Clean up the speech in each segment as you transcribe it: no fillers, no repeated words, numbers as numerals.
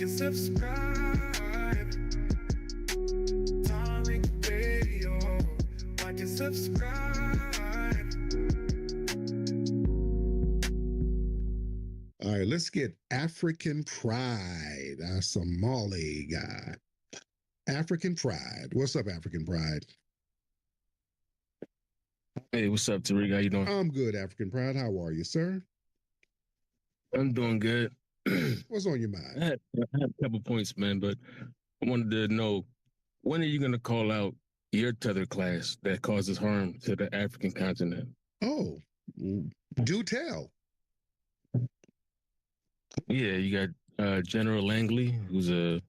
and subscribe. Atomic Radio. Like and subscribe. All right, let's get African Pride, our Somali guy. African Pride. What's up, African Pride? Hey, what's up, Tariq? How you doing? I'm good, African Pride. How are you, sir? I'm doing good. What's on your mind? I had a couple points, man, but I wanted to know, when are you going to call out your tether class that causes harm to the African continent? Oh, do tell. Yeah, you got General Langley, who's a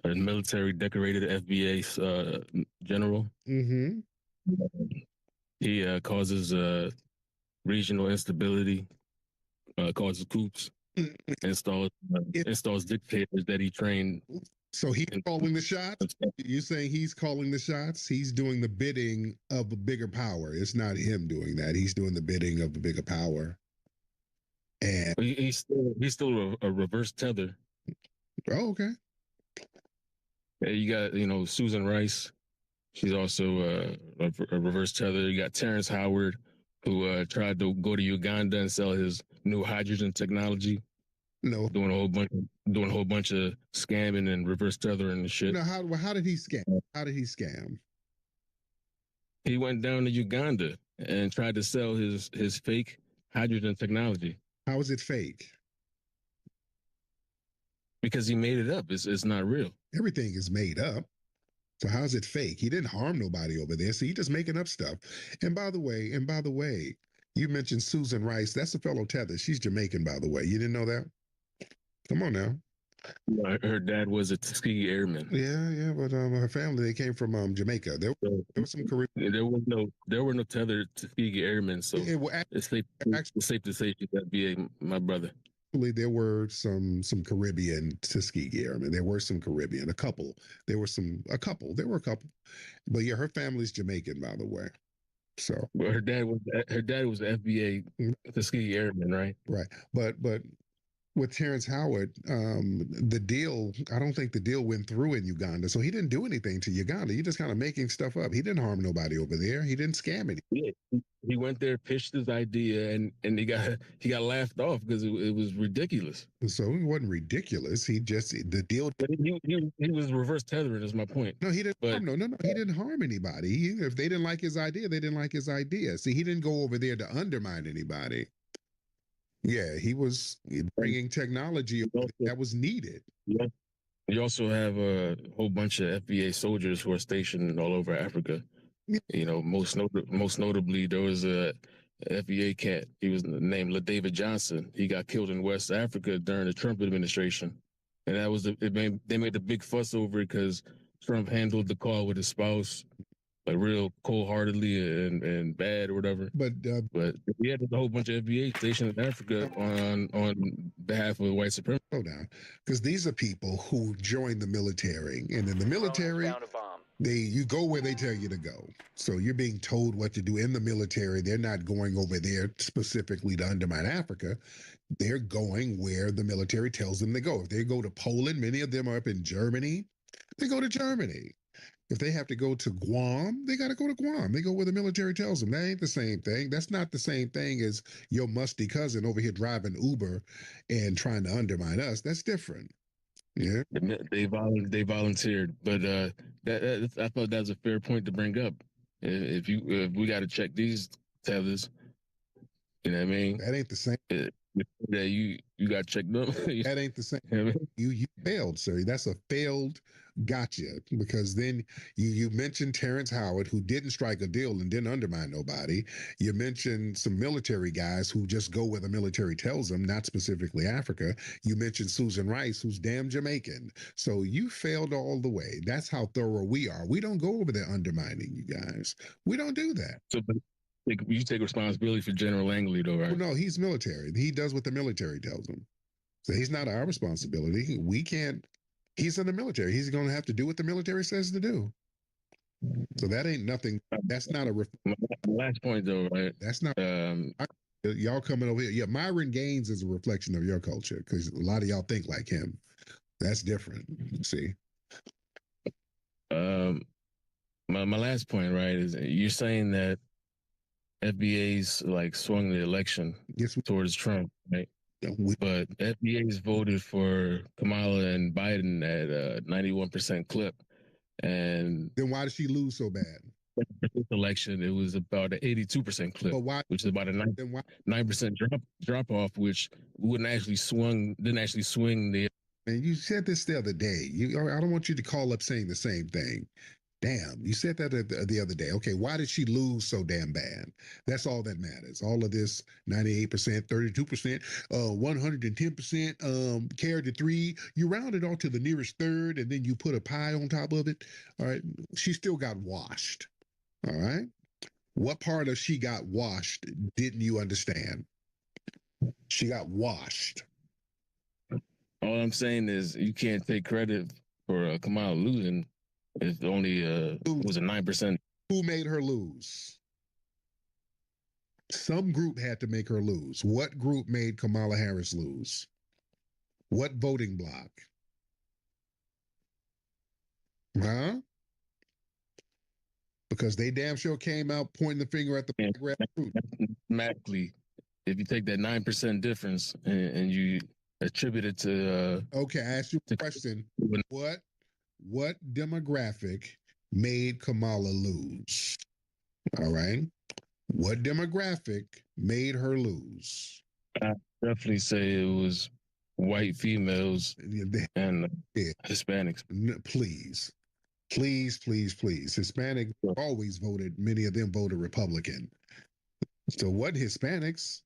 military decorated FBA general. Mm-hmm. He causes regional instability, causes coups, installs dictators that he trained. So he's calling the shots? You're saying he's calling the shots? He's doing the bidding of a bigger power. It's not him doing that. He's doing the bidding of a bigger power. And he's still a reverse tether. Oh, okay. You got, Susan Rice. She's also a reverse tether. You got Terrence Howard, who tried to go to Uganda and sell his new hydrogen technology. No, doing a whole bunch of scamming and reverse tethering and shit. No, how did he scam? How did he scam? He went down to Uganda and tried to sell his fake hydrogen technology. How is it fake? Because he made it up. It's not real. Everything is made up. So how is it fake? He didn't harm nobody over there. So he's just making up stuff. And by the way, you mentioned Susan Rice. That's a fellow tether. She's Jamaican, by the way. You didn't know that? Come on now. Her dad was a Tuskegee Airman. Yeah, but her family, they came from Jamaica. There was some Caribbean. There were no tethered Tuskegee Airmen, so it's safe to say that be my brother. Actually, there were some Caribbean Tuskegee Airmen. There were some Caribbean, a couple. There were a couple. But yeah, her family's Jamaican, by the way. So well, her dad was the FBA Tuskegee Airman, right? Right, but with Terrence Howard, the deal, I don't think the deal went through in Uganda. So he didn't do anything to Uganda. You're just kind of making stuff up. He didn't harm nobody over there. He didn't scam anyone. Yeah, he went there, pitched his idea, and he got laughed off because it was ridiculous. So it wasn't ridiculous. The deal. But he was reverse tethering, is my point. No, he didn't. No. He didn't harm anybody. If they didn't like his idea, they didn't like his idea. See, he didn't go over there to undermine anybody. Yeah, he was bringing technology that was needed. Yeah. You also have a whole bunch of FBA soldiers who are stationed all over Africa. Yeah. Most notably, there was a FBA cat. He was named LaDavid Johnson. He got killed in West Africa during the Trump administration, and that was they made a big fuss over it because Trump handled the call with his spouse like real cold-heartedly and bad or whatever. But he had a whole bunch of FBA stationed in Africa on behalf of white supremacy. Slow down, because these are people who join the military, and in the military, you go where they tell you to go. So you're being told what to do in the military. They're not going over there specifically to undermine Africa. They're going where the military tells them to go. If they go to Poland, many of them are up in Germany. They go to Germany. If they have to go to Guam, they got to go to Guam. They go where the military tells them. That ain't the same thing. That's not the same thing as your musty cousin over here driving Uber and trying to undermine us. That's different. Yeah, they volunteered, but I thought that was a fair point to bring up. If we got to check these tethers, you know what I mean? That ain't the same. Yeah, you got checked up. That ain't the same. You failed, sir. That's a failed gotcha, because then you mentioned Terrence Howard, who didn't strike a deal and didn't undermine nobody. You mentioned some military guys who just go where the military tells them, not specifically Africa. You mentioned Susan Rice, who's damn Jamaican. So you failed all the way. That's how thorough we are. We don't go over there undermining you guys. We don't do that. So, you take responsibility for General Langley, though, right? Well, no, he's military. He does what the military tells him. So he's not our responsibility. We can't. He's in the military. He's going to have to do what the military says to do. So that ain't nothing. That's not a. Last point, though, right? That's not. Y'all coming over here. Yeah, Myron Gaines is a reflection of your culture, because a lot of y'all think like him. That's different. See. My last point, right, is you're saying that FBA's like swung the election towards Trump, right? But FBA's voted for Kamala and Biden at a 91% clip. And then why did she lose so bad? This election, it was about an 82% clip, which is about a 9% drop off, which didn't actually swing the. And you said this the other day. I don't want you to call up saying the same thing. Damn, you said that the other day. Okay, why did she lose so damn bad? That's all that matters. All of this 98%, 32%, 110%, carried to 3. You round it all to the nearest third, and then you put a pi on top of it. All right, she still got washed. All right. What part of she got washed didn't you understand? She got washed. All I'm saying is you can't take credit for Kamala losing. It's only was a 9%. Who made her lose? Some group had to make her lose. What group made Kamala Harris lose? What voting bloc? Huh? Because they damn sure came out pointing the finger at the grassroots. Mathematically, if you take that 9% difference and you attribute it to okay, I asked you a question. What demographic made Kamala lose? All right. What demographic made her lose? I definitely say it was white females and Hispanics. Please. Hispanics always voted, many of them voted Republican. So what Hispanics?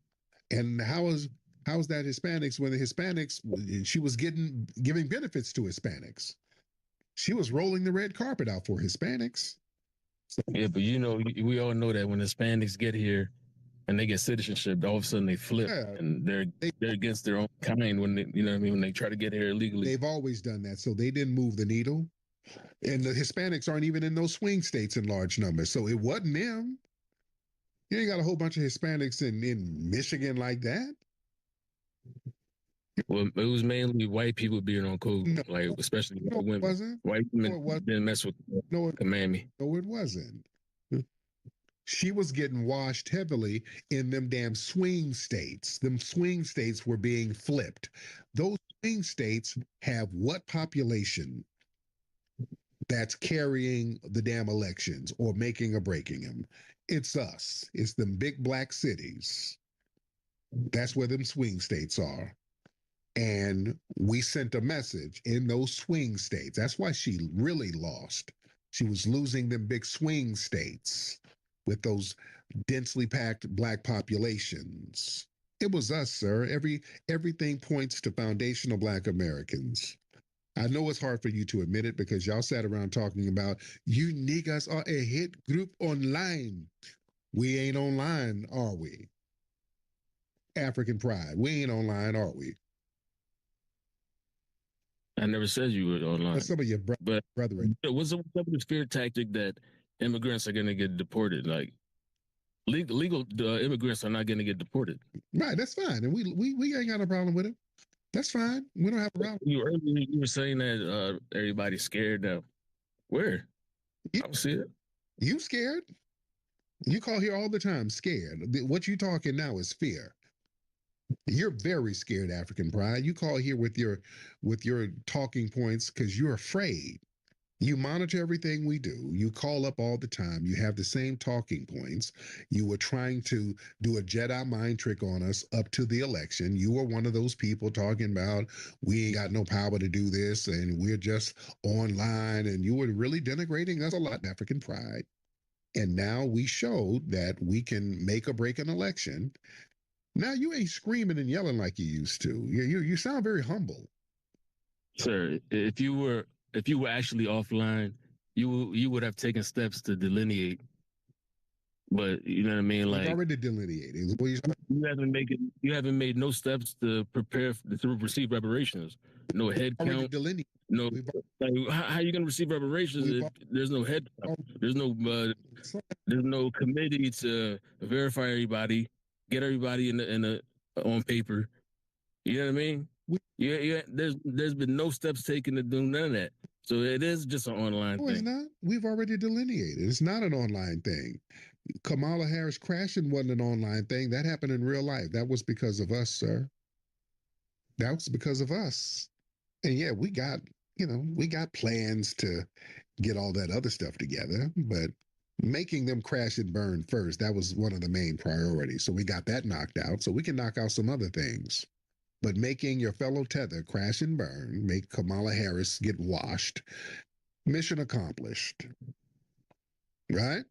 And how is that Hispanics when the Hispanics, she was giving benefits to Hispanics? She was rolling the red carpet out for Hispanics. So, yeah, but we all know that when Hispanics get here and they get citizenship, all of a sudden they flip and they're against their own kind when they, when they try to get here illegally. They've always done that, so they didn't move the needle. And the Hispanics aren't even in those swing states in large numbers, so it wasn't them. You ain't got a whole bunch of Hispanics in Michigan like that. Well, it was mainly white people being on code, like especially women. Wasn't. White women didn't mess with Mammy. No, it wasn't. She was getting washed heavily in them damn swing states. Them swing states were being flipped. Those swing states have what population that's carrying the damn elections or making or breaking them? It's us. It's them big black cities. That's where them swing states are. And we sent a message in those swing states. That's why she really lost. She was losing them big swing states with those densely packed black populations. It was us, sir. Everything points to foundational black Americans. I know it's hard for you to admit it because y'all sat around talking about you niggas are a hit group online. We ain't online, are we? African pride. We ain't online, are we? I never said you were online. That's some of your brethren. What's up with the fear tactic that immigrants are going to get deported? Like legal immigrants are not going to get deported. Right, that's fine, and we ain't got a problem with it. That's fine. We don't have a problem. You were saying that everybody's scared now. Where? I don't see it. You scared? You call here all the time scared. What you talking now is fear. You're very scared, African pride. You call here with your talking points because you're afraid. You monitor everything we do. You call up all the time. You have the same talking points. You were trying to do a Jedi mind trick on us up to the election. You were one of those people talking about we ain't got no power to do this and we're just online. And you were really denigrating us a lot, African pride. And now we showed that we can make or break an election. Now you ain't screaming and yelling like you used to. You sound very humble. Sir, if you were actually offline, you would have taken steps to delineate. But you know what I mean, like already delineating. You haven't made no steps to prepare to receive reparations. No head count. No, like, how are you going to receive reparations if there's no head count? There's no committee to verify everybody, get everybody in on paper. You know what I mean? Yeah. There's been no steps taken to do none of that. So it is just an online No, thing. it's not. We've already delineated. It's not an online thing. Kamala Harris crashing wasn't an online thing. That happened in real life. That was because of us, sir. That was because of us. And yeah, we got plans to get all that other stuff together, but making them crash and burn first, that was one of the main priorities. So we got that knocked out. So we can knock out some other things. But making your fellow tether crash and burn, make Kamala Harris get washed, mission accomplished. Right?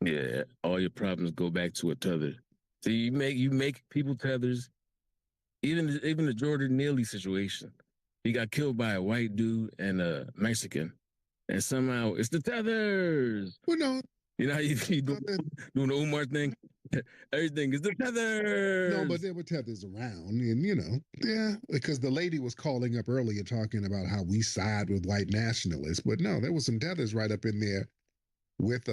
Yeah, all your problems go back to a tether. So you make people tethers. Even the Jordan Neely situation, he got killed by a white dude and a Mexican, and somehow it's the tethers. Well, no. You know how you doing the Umar thing? Everything is the tethers. No, but there were tethers around, and yeah, because the lady was calling up earlier talking about how we side with white nationalists, but no, there was some tethers right up in there with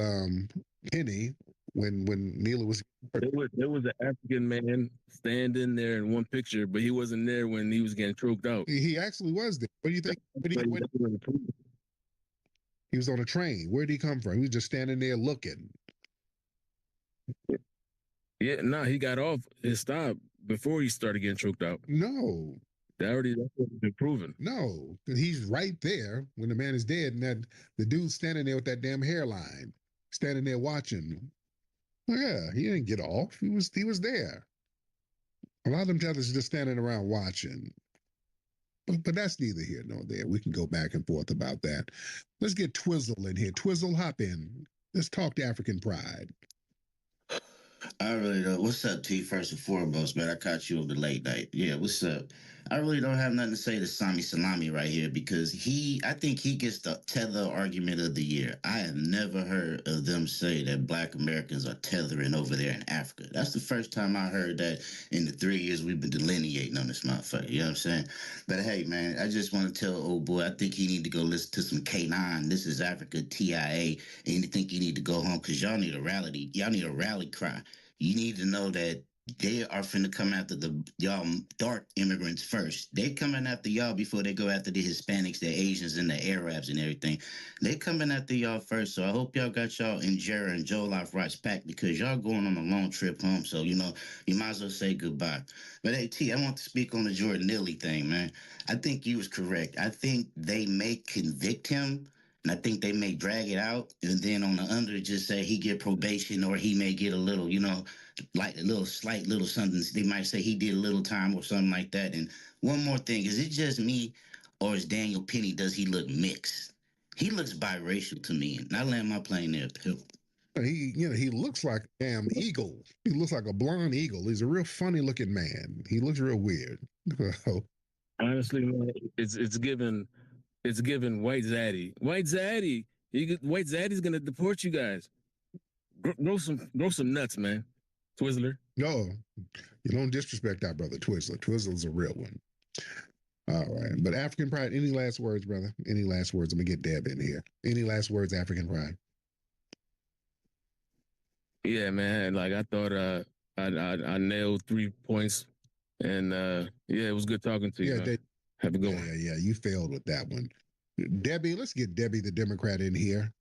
Penny when Neela was. There was an African man standing there in one picture, but he wasn't there when he was getting choked out. He actually was there. What do you think? He was on a train. Where did he come from? He was just standing there looking. Yeah, no, he got off his stop before he started getting choked out. No. That's been proven. No, he's right there when the man is dead, and the dude's standing there with that damn hairline, standing there watching. Oh, yeah, he didn't get off. He was there. A lot of them tethers are just standing around watching. But that's neither here nor there. We can go back and forth about that. Let's get Twizzle in here. Twizzle, hop in. Let's talk to African pride. I really don't. What's up, T? First and foremost, man, I caught you on the late night. Yeah, what's up? I really don't have nothing to say to Sami Salami right here because I think he gets the tether argument of the year. I have never heard of them say that Black Americans are tethering over there in Africa. That's the first time I heard that in the 3 years we've been delineating on this motherfucker. You know what I'm saying? But hey, man, I just want to tell old boy, I think he need to go listen to some K9. This is Africa TIA, and you think you need to go home because y'all need a rally. Y'all need a rally cry. You need to know that they are finna come after y'all dark immigrants first. They coming after y'all before they go after the Hispanics, the Asians, and the Arabs and everything. They coming after y'all first. So I hope y'all got y'all Injera and Jollof rice packed because y'all going on a long trip home. So, you might as well say goodbye. But hey, T, I want to speak on the Jordan Neely thing, man. I think you was correct. I think they may convict him. And I think they may drag it out, and then on the under just say he get probation, or he may get a little, like a little slight little something. They might say he did a little time or something like that. And one more thing, is it just me, or is Daniel Penny, does he look mixed? He looks biracial to me, and I land my plane there, too. He looks like a damn eagle. He looks like a blonde eagle. He's a real funny looking man. He looks real weird. Honestly, man, it's given White Zaddy. White Zaddy. White Zaddy's gonna deport you guys. Grow some nuts, man. Twizzler. No, you don't disrespect our brother Twizzler. Twizzler's a real one. All right. But African pride, any last words, brother? Any last words? I'm gonna get Deb in here. Any last words, African pride? Yeah, man. Like I thought I nailed 3 points. And yeah, it was good talking to you. Yeah, have a good one. Yeah, you failed with that one. Debbie, let's get Debbie the Democrat in here.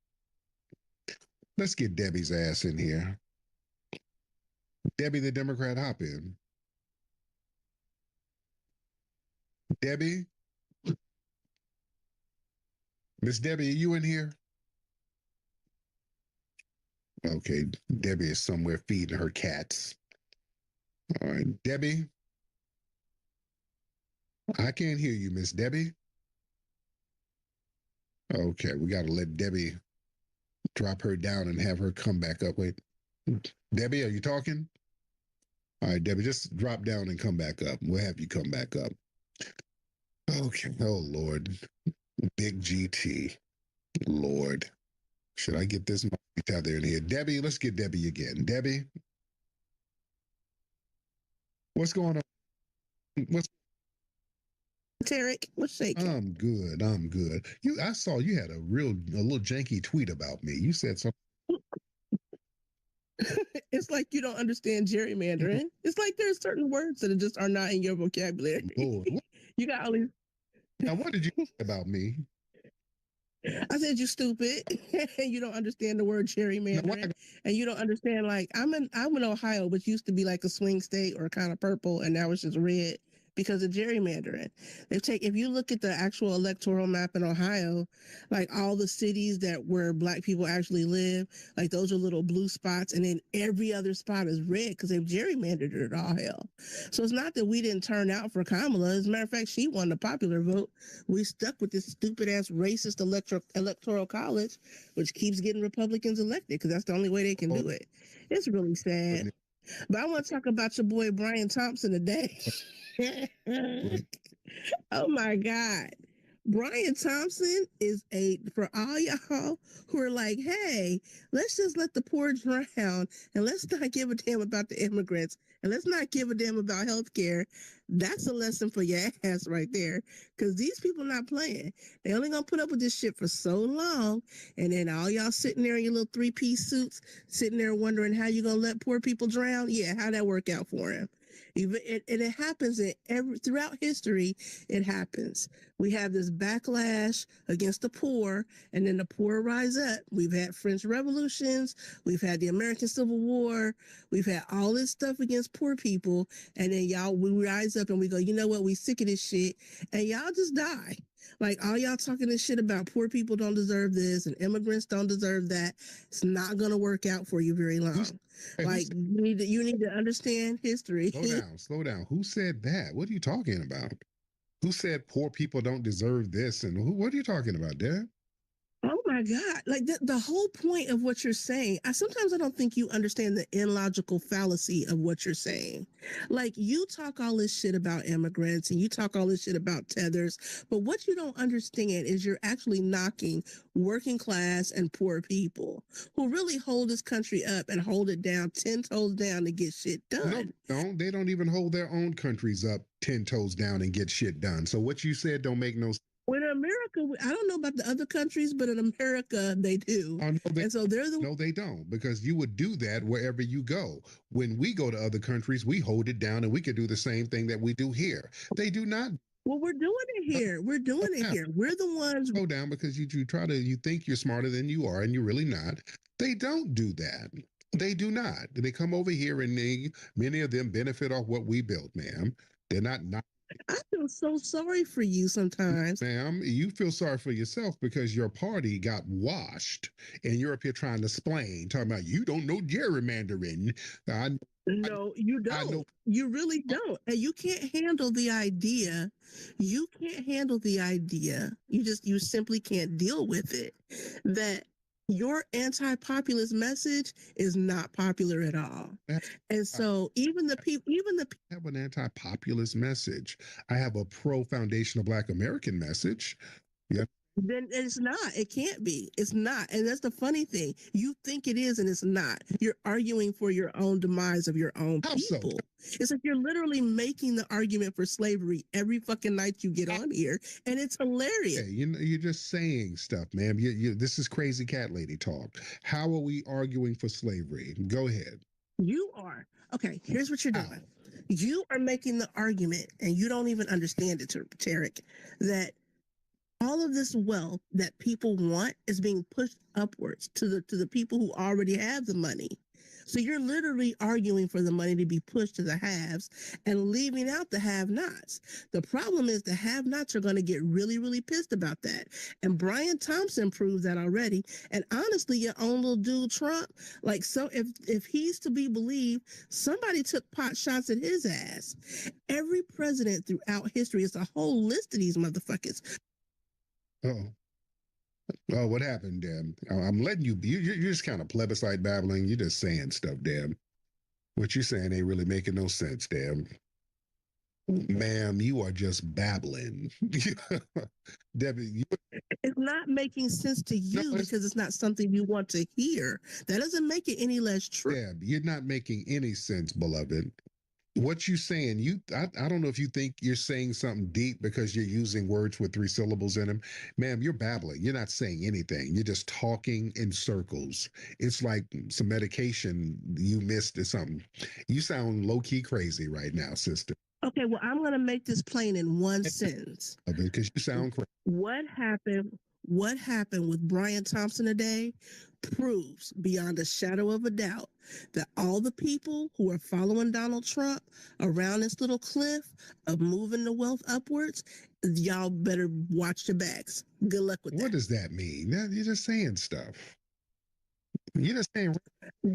Let's get Debbie's ass in here. Debbie the Democrat, hop in. Debbie? Miss Debbie, are you in here? Okay, Debbie is somewhere feeding her cats. All right, Debbie? I can't hear you, Miss Debbie. Okay, we got to let Debbie drop her down and have her come back up. Wait, Debbie, are you talking? All right, Debbie, just drop down and come back up. We'll have you come back up. Okay, oh, Lord. Big GT. Lord. Should I get this tether in here? Debbie, let's get Debbie again. Debbie? What's going on? Tarek, what's shaking? I'm good. I saw you had a little janky tweet about me. You said something. It's like you don't understand gerrymandering. It's like there's certain words that just are not in your vocabulary. Lord, You got all these. now what did you say about me? I said you stupid, and you don't understand the word gerrymandering, and you don't understand I'm in Ohio, which used to be like a swing state or kind of purple, and now it's just red because of gerrymandering. If you look at the actual electoral map in Ohio, like all the cities where Black people actually live, like those are little blue spots, and then every other spot is red because they've gerrymandered it all hell. So it's not that we didn't turn out for Kamala. As a matter of fact, she won the popular vote. We stuck with this stupid ass racist electoral college, which keeps getting Republicans elected because that's the only way they can do it. It's really sad. But I want to talk about your boy Brian Thompson today. Oh my God. Brian Thompson is for all y'all who are like, hey, let's just let the poor drown and let's not give a damn about the immigrants and let's not give a damn about healthcare. That's a lesson for your ass right there. Because these people not playing. They only gonna put up with this shit for so long. And then all y'all sitting there in your little 3-piece suits, sitting there wondering how you gonna let poor people drown. Yeah, how'd that work out for him? And it happens throughout history. It happens. We have this backlash against the poor, and then the poor rise up. We've had French revolutions. We've had the American Civil War. We've had all this stuff against poor people, and then we rise up and we go, you know what? We sick of this shit, and y'all just die. Like all y'all talking this shit about poor people don't deserve this and immigrants don't deserve that. It's not gonna work out for you very long. You need to understand history. Slow down. Who said that? What are you talking about? Who said poor people don't deserve this? And what are you talking about, Dad? Oh my God. Like the whole point of what you're saying, sometimes I don't think you understand the illogical fallacy of what you're saying. Like you talk all this shit about immigrants and you talk all this shit about tethers, but what you don't understand is you're actually knocking working class and poor people who really hold this country up and hold it down 10 toes down to get shit done. No, they don't even hold their own countries up 10 toes down and get shit done. So what you said don't make no sense. In America, I don't know about the other countries, but in America, they do. No, they don't, because you would do that wherever you go. When we go to other countries, we hold it down and we could do the same thing that we do here. They do not. Well, we're doing it here. We're doing it here. We're the ones. Go down because you think you're smarter than you are and you're really not. They don't do that. They do not. They come over here and many of them benefit off what we built, ma'am. They're not. I feel so sorry for you sometimes. Ma'am, you feel sorry for yourself because your party got washed and you're up here trying to explain, talking about you don't know gerrymandering. No, you don't. You really don't. And you can't handle the idea. You can't handle the idea. You simply can't deal with it. That your anti-populist message is not popular at all. And so even the people I have an anti-populist message. I have a pro-foundational Black American message. Yep. Then it's not. It can't be. It's not. And that's the funny thing. You think it is and it's not. You're arguing for your own demise of your own people. It's like you're literally making the argument for slavery every fucking night you get on here. And it's hilarious. Hey, you're just saying stuff, ma'am. This is crazy cat lady talk. How are we arguing for slavery? Go ahead. You are. Okay, here's what you're doing. You are making the argument, and you don't even understand it, Tarek, that all of this wealth that people want is being pushed upwards to the people who already have the money. So you're literally arguing for the money to be pushed to the haves and leaving out the have-nots. The problem is the have-nots are going to get really, really pissed about that. And Brian Thompson proves that already. And honestly, your own little dude Trump, like, so if he's to be believed, somebody took pot shots at his ass. Every president throughout history, it's a whole list of these motherfuckers. Oh, what happened, Deb? I'm letting you be. You're just kind of plebiscite babbling. You're just saying stuff, Deb. What you're saying ain't really making no sense, Deb. Ma'am, you are just babbling. Debbie, it's not making sense to you because it's not something you want to hear. That doesn't make it any less true. Deb, you're not making any sense, beloved. What you saying? I don't know if you think you're saying something deep because you're using words with 3 syllables in them. Ma'am, you're babbling. You're not saying anything. You're just talking in circles. It's like some medication you missed or something. You sound low-key crazy right now, sister. Okay, well, I'm going to make this plain in one sentence. Because you sound crazy. What happened with Brian Thompson today proves beyond a shadow of a doubt that all the people who are following Donald Trump around this little cliff of moving the wealth upwards, y'all better watch your backs. Good luck with that. What does that mean? You're just saying stuff. You're just saying.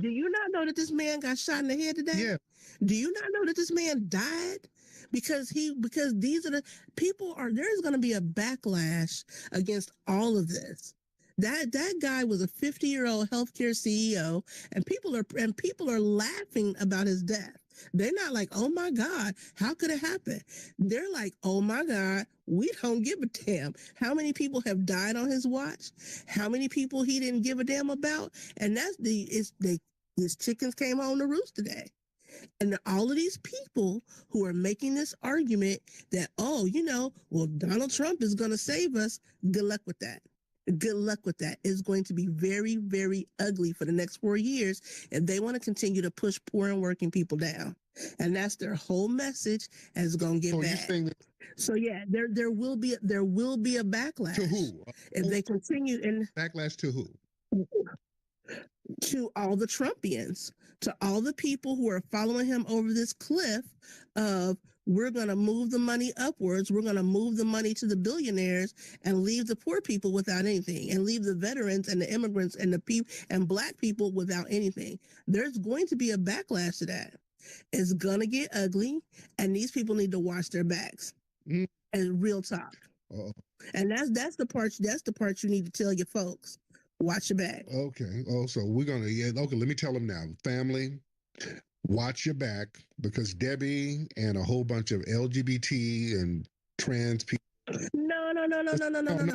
Do you not know that this man got shot in the head today? Yeah. Do you not know that this man died? Because these are the people there's going to be a backlash against all of this. That guy was a 50-year-old healthcare CEO, and people are laughing about his death. They're not like, oh my God, how could it happen? They're like, oh my God, we don't give a damn. How many people have died on his watch? How many people he didn't give a damn about? And his chickens came home to roost today. And all of these people who are making this argument that, well, Donald Trump is going to save us. Good luck with that. Good luck with that. It's going to be very, very ugly for the next 4 years if they want to continue to push poor and working people down. And that's their whole message, and it's going to get bad. So yeah, there will be a backlash. To who? If they continue in backlash to who? To all the Trumpians, to all the people who are following him over this cliff of we're going to move the money upwards, we're going to move the money to the billionaires and leave the poor people without anything, and leave the veterans and the immigrants and the people and Black people without anything. There's going to be a backlash to that. It's going to get ugly, and these people need to watch their backs. And real talk. And that's the part you need to tell your folks. Watch your back. Okay. Oh, so we're gonna okay, let me tell them now. Family, watch your back, because Debbie and a whole bunch of LGBT and trans people. No.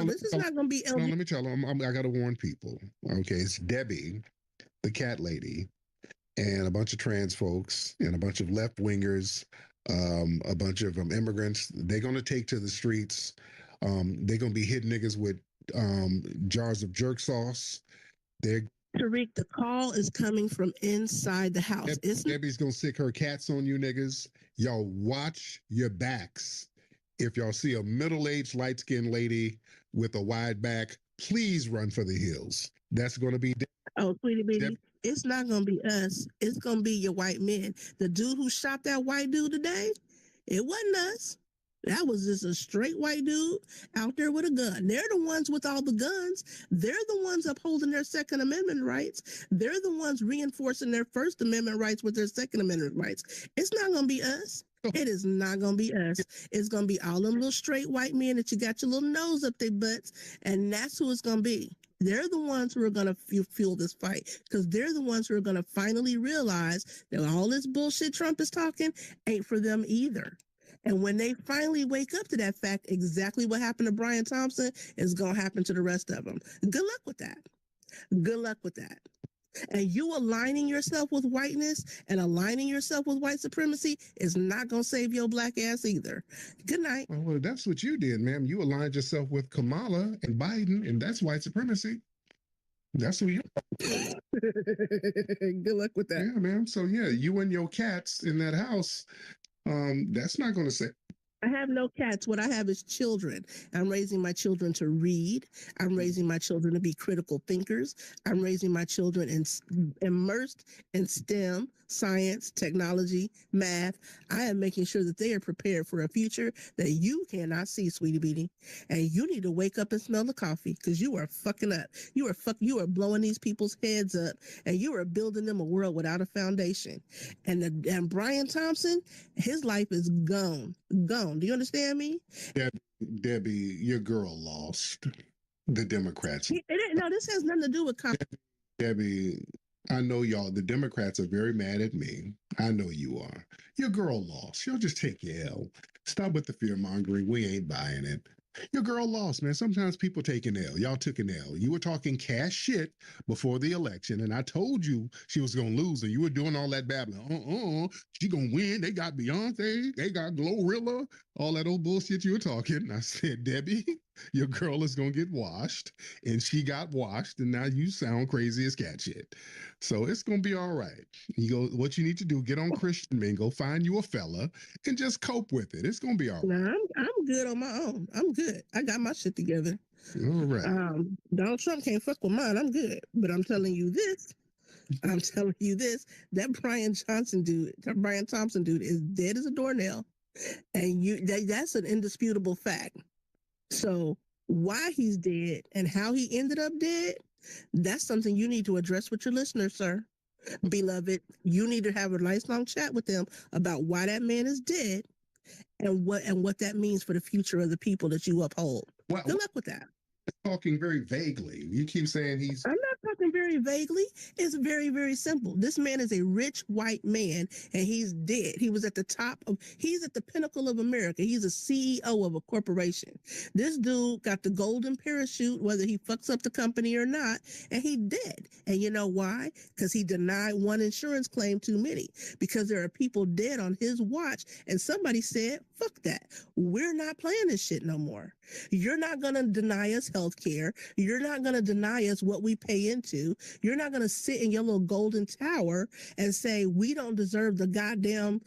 This is not gonna be LGBT. No, let me tell them. I gotta warn people. Okay, it's Debbie, the cat lady, and a bunch of trans folks and a bunch of left wingers, a bunch of immigrants. They're gonna take to the streets. They're gonna be hitting niggas with jars of jerk sauce. Tariq, the call is coming from inside the house. Debbie's gonna sick her cats on you niggas. Y'all watch your backs. If y'all see a middle-aged, light-skinned lady with a wide back, please run for the hills. That's gonna be. Oh, sweetie baby, it's not gonna be us. It's gonna be your white men. The dude who shot that white dude today, it wasn't us. That was just a straight white dude out there with a gun. They're the ones with all the guns. They're the ones upholding their Second Amendment rights. They're the ones reinforcing their First Amendment rights with their Second Amendment rights. It's not going to be us. It is not going to be us. It's going to be all them little straight white men that you got your little nose up their butts, and that's who it's going to be. They're the ones who are going to fuel this fight, because they're the ones who are going to finally realize that all this bullshit Trump is talking ain't for them either. And when they finally wake up to that fact, exactly what happened to Brian Thompson is going to happen to the rest of them. Good luck with that. Good luck with that. And you aligning yourself with whiteness and aligning yourself with white supremacy is not going to save your Black ass either. Good night. Well, that's what you did, ma'am. You aligned yourself with Kamala and Biden, and that's white supremacy. That's who you are. Good luck with that. Yeah, ma'am. So, yeah, you and your cats in that house, that's not going to say. I have no cats. What I have is children. I'm raising my children to read. I'm raising my children to be critical thinkers. I'm raising my children immersed in STEM, science, technology, math. I am making sure that they are prepared for a future that you cannot see, sweetie beatie. And you need to wake up and smell the coffee, because you are fucking up. You are blowing these people's heads up, and you are building them a world without a foundation. And Brian Thompson, his life is gone. Do you understand me? Debbie, your girl lost. The Democrats. No, this has nothing to do with Debbie, I know y'all, the Democrats are very mad at me. I know you are. Your girl lost. Y'all just take your L. Stop with the fear mongering. We ain't buying it. Your girl lost, man. Sometimes people take an L. Y'all took an L. You were talking cash shit before the election, and I told you she was gonna lose, and you were doing all that babbling. She gonna win. They got Beyonce, they got Glorilla, all that old bullshit you were talking. I said, Debbie, your girl is gonna get washed, and she got washed, and now you sound crazy as cat shit. So it's gonna be all right. You go. What you need to do? Get on Christian Mingle, find you a fella, and just cope with it. It's gonna be all right. Nah, I'm good on my own. I'm good. I got my shit together. All right. Donald Trump can't fuck with mine. I'm good. But I'm telling you this. That Brian Thompson dude is dead as a doornail. And that's an indisputable fact. So why he's dead and how he ended up dead, that's something you need to address with your listeners, sir. Beloved, you need to have a nice long chat with them about why that man is dead and what that means for the future of the people that you uphold. Good luck with that. Talking very vaguely. You keep saying he's. I'm not talking very vaguely. It's very, very simple. This man is a rich white man and he's dead. He's at the pinnacle of America. He's a CEO of a corporation. This dude got the golden parachute, whether he fucks up the company or not, and he dead. And you know why? Because he denied one insurance claim too many. Because there are people dead on his watch. And somebody said, fuck that. We're not playing this shit no more. You're not going to deny us health care. You're not going to deny us what we pay into. You're not going to sit in your little golden tower and say we don't deserve the goddamn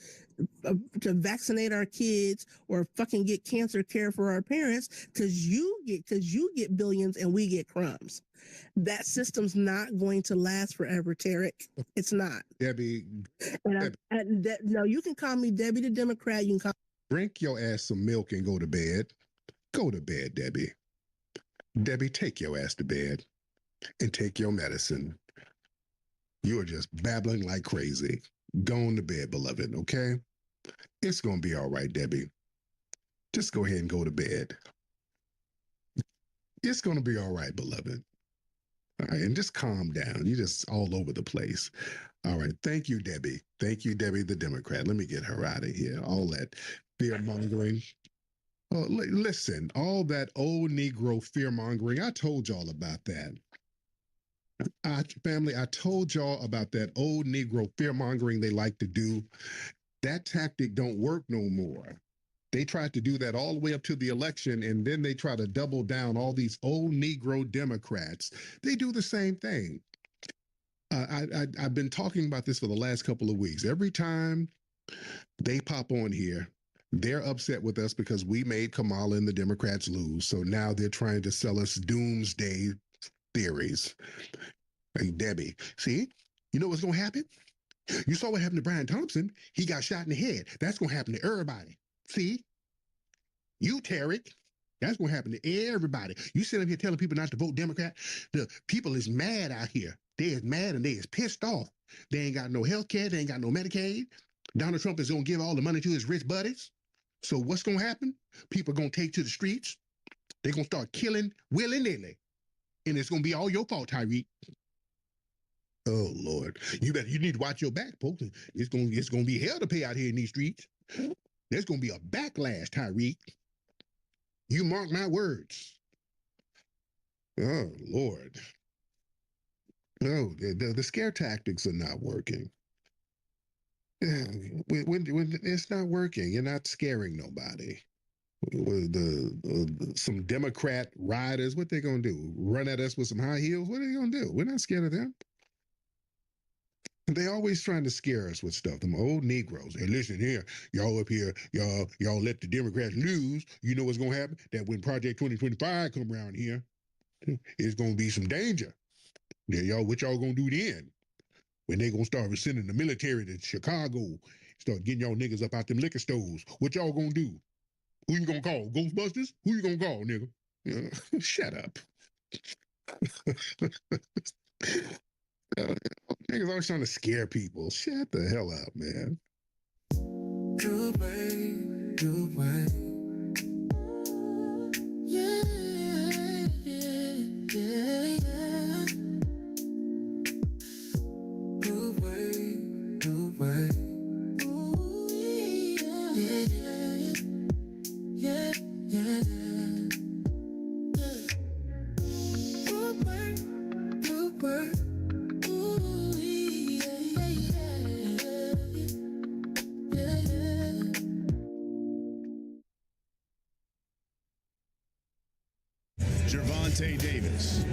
to vaccinate our kids or fucking get cancer care for our parents because you get billions and we get crumbs. That system's not going to last forever, Tarek. It's not. Debbie. No, you can call me Debbie the Democrat. You can drink your ass some milk and go to bed. Go to bed, Debbie. Debbie, take your ass to bed and take your medicine. You are just babbling like crazy. Go on to bed, beloved, okay? It's going to be all right, Debbie. Just go ahead and go to bed. It's going to be all right, beloved. All right, and just calm down. You're just all over the place. All right, thank you, Debbie. Thank you, Debbie the Democrat. Let me get her out of here. All that fear-mongering. Well, listen, all that old Negro fear-mongering, I told y'all about that. Family, I told y'all about that old Negro fear-mongering they like to do. That tactic don't work no more. They tried to do that all the way up to the election, and then they try to double down all these old Negro Democrats. They do the same thing. I've been talking about this for the last couple of weeks. Every time they pop on here, they're upset with us because we made Kamala and the Democrats lose. So now they're trying to sell us doomsday theories. Hey, Debbie, see, you know what's going to happen? You saw what happened to Brian Thompson. He got shot in the head. That's going to happen to everybody. See? You, Tarek, that's going to happen to everybody. You sit up here telling people not to vote Democrat. The people is mad out here. They is mad and they is pissed off. They ain't got no health care. They ain't got no Medicaid. Donald Trump is going to give all the money to his rich buddies. So what's going to happen? People are going to take to the streets. They're going to start killing willy-nilly. And it's going to be all your fault, Tyreek. Oh, Lord. You need to watch your back, folks. It's going to be hell to pay out here in these streets. There's going to be a backlash, Tyreek. You mark my words. Oh, Lord. No, the scare tactics are not working. When it's not working, you're not scaring nobody. Some Democrat riders, what they gonna do? Run at us with some high heels? What are they gonna do? We're not scared of them. They always trying to scare us with stuff. Them old Negroes. Hey, listen here, y'all up here, y'all let the Democrats lose. You know what's gonna happen? That when Project 2025 come around here, it's gonna be some danger. Yeah, what y'all gonna do then? When they gonna start sending the military to Chicago, start getting y'all niggas up out them liquor stores. What y'all gonna do? Who you gonna call? Ghostbusters? Who you gonna call, nigga? Shut up. Niggas always trying to scare people. Shut the hell up, man. Good way, good way. Yeah, yeah, yeah. Good way, good way. Ooh, yeah, yeah, yeah, yeah. Gervonta Davis,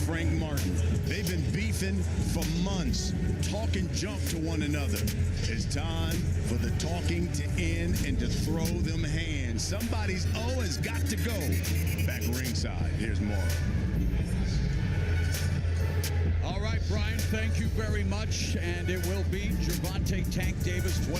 Frank Martin. They've been beefing for months, talking junk to one another. It's time for the talking to end and to throw them hands. Somebody's O has got to go. Back ringside, here's more. All right, Brian, thank you very much. And it will be Gervonta Tank Davis.